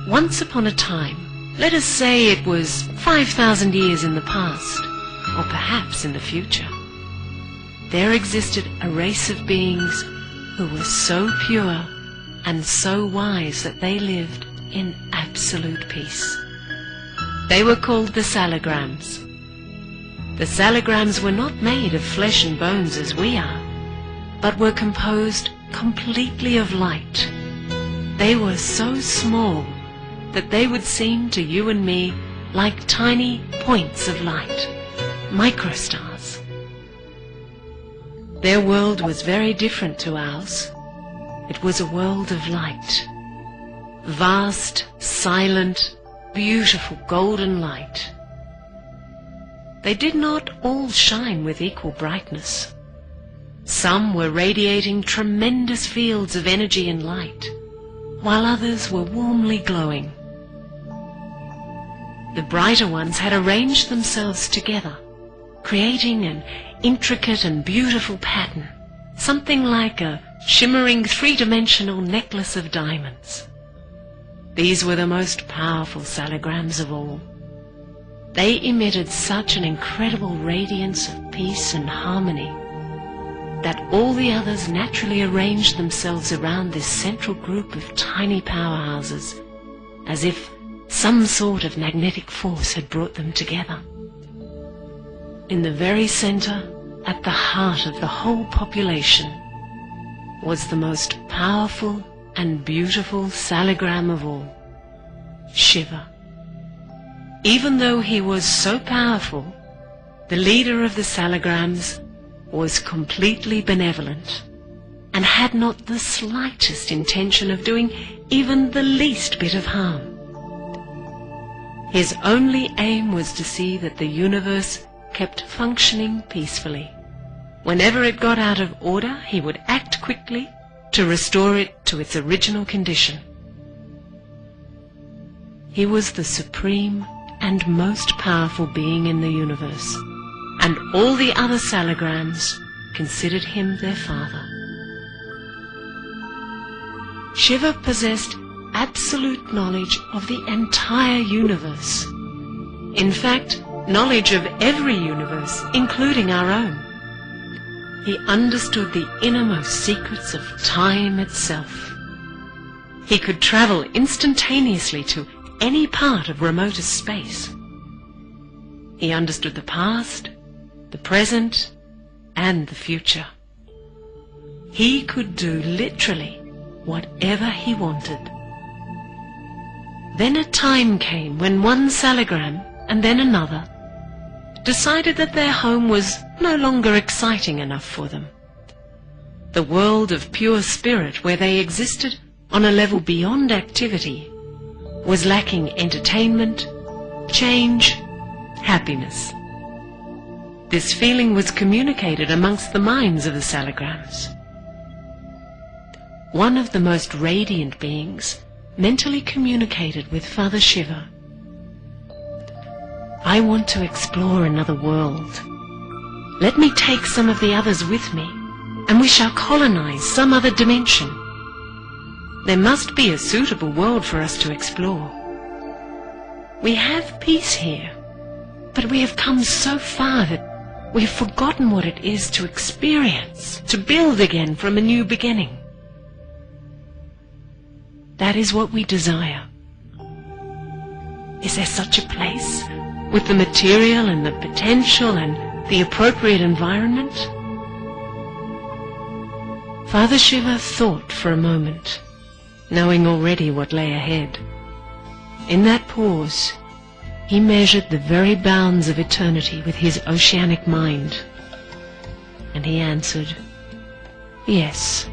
Once upon a time, let us say it was 5,000 years in the past, or perhaps in the future, there existed a race of beings who were so pure and so wise that they lived in absolute peace. They were called the Salagrams. The Salagrams were not made of flesh and bones as we are, but were composed completely of light. They were so small that they would seem to you and me like tiny points of light, microstars. Their world was very different to ours. It was a world of light. Vast, silent, beautiful golden light. They did not all shine with equal brightness. Some were radiating tremendous fields of energy and light, while others were warmly glowing. The brighter ones had arranged themselves together, creating an intricate and beautiful pattern, something like a shimmering three-dimensional necklace of diamonds. These were the most powerful Salagrams of all. They emitted such an incredible radiance of peace and harmony that all the others naturally arranged themselves around this central group of tiny powerhouses, as if some sort of magnetic force had brought them together. In the very center, at the heart of the whole population, was the most powerful and beautiful Salagram of all, Shiva. Even though he was so powerful, the leader of the Salagrams was completely benevolent and had not the slightest intention of doing even the least bit of harm. His only aim was to see that the universe kept functioning peacefully. Whenever it got out of order, he would act quickly to restore it to its original condition. He was the supreme and most powerful being in the universe, and all the other Salagrams considered him their father. Shiva possessed absolute knowledge of the entire universe. In fact, knowledge of every universe, including our own. He understood the innermost secrets of time itself. He could travel instantaneously to any part of remotest space. He understood the past, the present, and the future. He could do literally whatever he wanted. Then a time came when one Salagram, and then another, decided that their home was no longer exciting enough for them. The world of pure spirit, where they existed on a level beyond activity, was lacking entertainment, change, happiness. This feeling was communicated amongst the minds of the Salagrams. One of the most radiant beings mentally communicated with Father Shiva. I want to explore another world. Let me take some of the others with me, and we shall colonize some other dimension. There must be a suitable world for us to explore. We have peace here, but we have come so far that we have forgotten what it is to experience, to build again from a new beginning. That is what we desire. Is there such a place, with the material and the potential and the appropriate environment? Father Shiva thought for a moment, knowing already what lay ahead. In that pause, he measured the very bounds of eternity with his oceanic mind, and he answered, yes.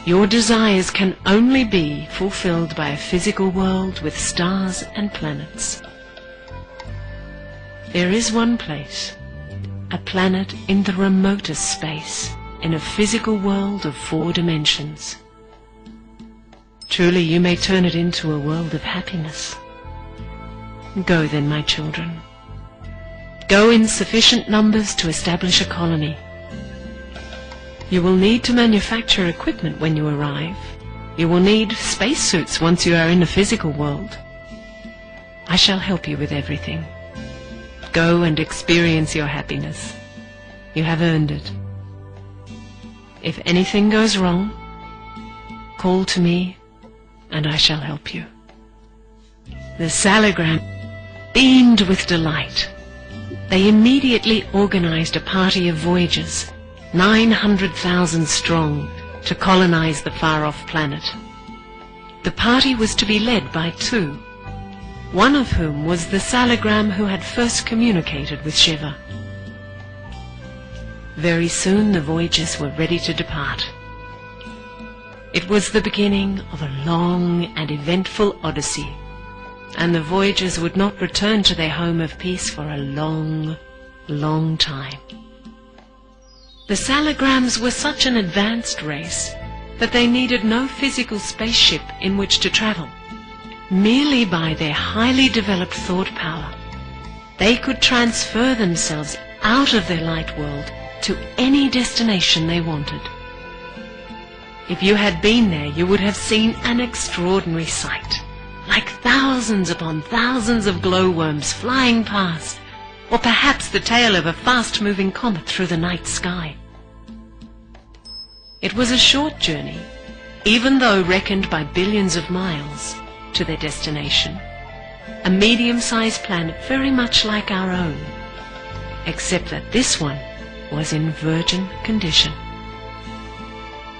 Your desires can only be fulfilled by a physical world with stars and planets. There is one place, a planet in the remotest space, in a physical world of 4 dimensions. Truly, you may turn it into a world of happiness. Go then, my children. Go in sufficient numbers to establish a colony. You will need to manufacture equipment when you arrive, You will need spacesuits once you are in the physical world. I shall help you with everything. Go and experience your happiness. You have earned it. If anything goes wrong, call to me and I shall help you." The Salagram beamed with delight. They immediately organized a party of voyagers, 900,000 strong, to colonize the far-off planet. The party was to be led by two, one of whom was the Salagram who had first communicated with Shiva. Very soon the voyagers were ready to depart. It was the beginning of a long and eventful odyssey, and the voyagers would not return to their home of peace for a long, long time. The Salagrams were such an advanced race that they needed no physical spaceship in which to travel. Merely by their highly developed thought power, they could transfer themselves out of their light world to any destination they wanted. If you had been there, you would have seen an extraordinary sight, like thousands upon thousands of glowworms flying past, or perhaps the tail of a fast-moving comet through the night sky. It was a short journey, even though reckoned by billions of miles, to their destination, a medium-sized planet very much like our own, except that this one was in virgin condition.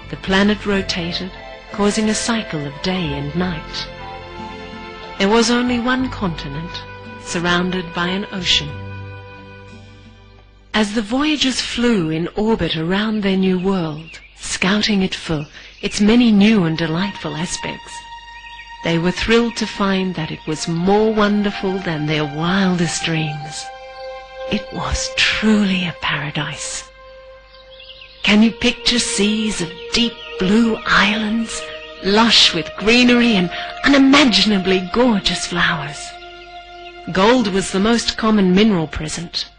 The planet rotated, causing a cycle of day and night. There was only one continent, surrounded by an ocean. As the voyagers flew in orbit around their new world, scouting it for its many new and delightful aspects, they were thrilled to find that it was more wonderful than their wildest dreams. It was truly a paradise. Can you picture seas of deep blue islands, lush with greenery and unimaginably gorgeous flowers? Gold was the most common mineral present.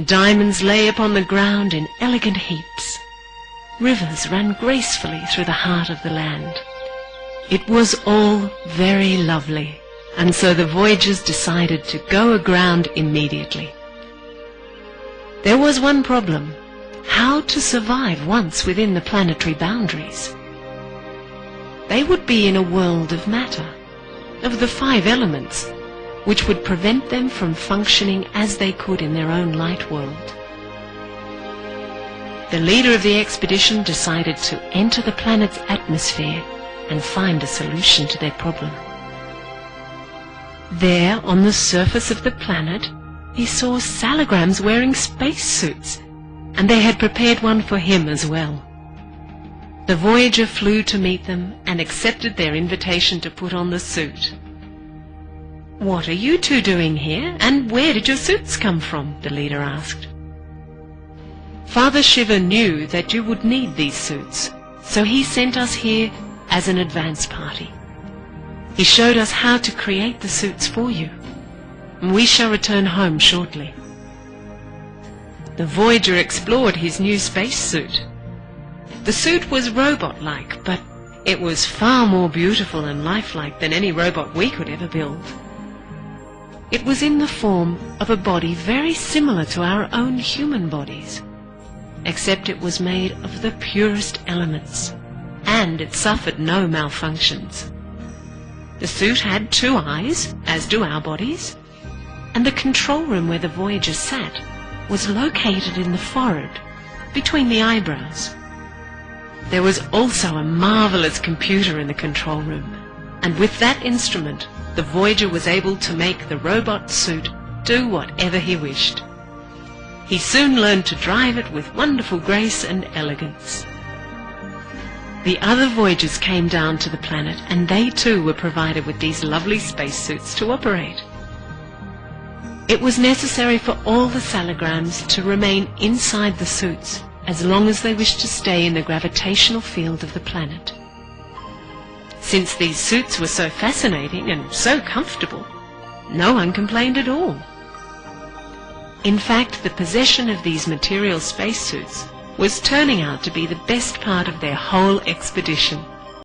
Diamonds lay upon the ground in elegant heaps. Rivers ran gracefully through the heart of the land. It was all very lovely, and so the voyagers decided to go aground immediately. There was one problem: how to survive once within the planetary boundaries. They would be in a world of matter, of the 5 elements, which would prevent them from functioning as they could in their own light world. The leader of the expedition decided to enter the planet's atmosphere and find a solution to their problem. There, on the surface of the planet, he saw Salagrams wearing spacesuits, and they had prepared one for him as well. The voyager flew to meet them and accepted their invitation to put on the suit. "What are you two doing here, and where did your suits come from?" the leader asked. "Father Shiva knew that you would need these suits, so he sent us here as an advance party. He showed us how to create the suits for you. We shall return home shortly." The voyager explored his new spacesuit. The suit was robot-like, but it was far more beautiful and lifelike than any robot we could ever build. It was in the form of a body very similar to our own human bodies, except it was made of the purest elements, and it suffered no malfunctions. The suit had 2 eyes, as do our bodies, and the control room where the voyagers sat was located in the forehead, between the eyebrows. There was also a marvelous computer in the control room, and with that instrument, the voyager was able to make the robot suit do whatever he wished. He soon learned to drive it with wonderful grace and elegance. The other voyagers came down to the planet, and they too were provided with these lovely spacesuits to operate. It was necessary for all the Salagrams to remain inside the suits as long as they wished to stay in the gravitational field of the planet. Since these suits were so fascinating and so comfortable, no one complained at all. In fact, the possession of these material spacesuits was turning out to be the best part of their whole expedition.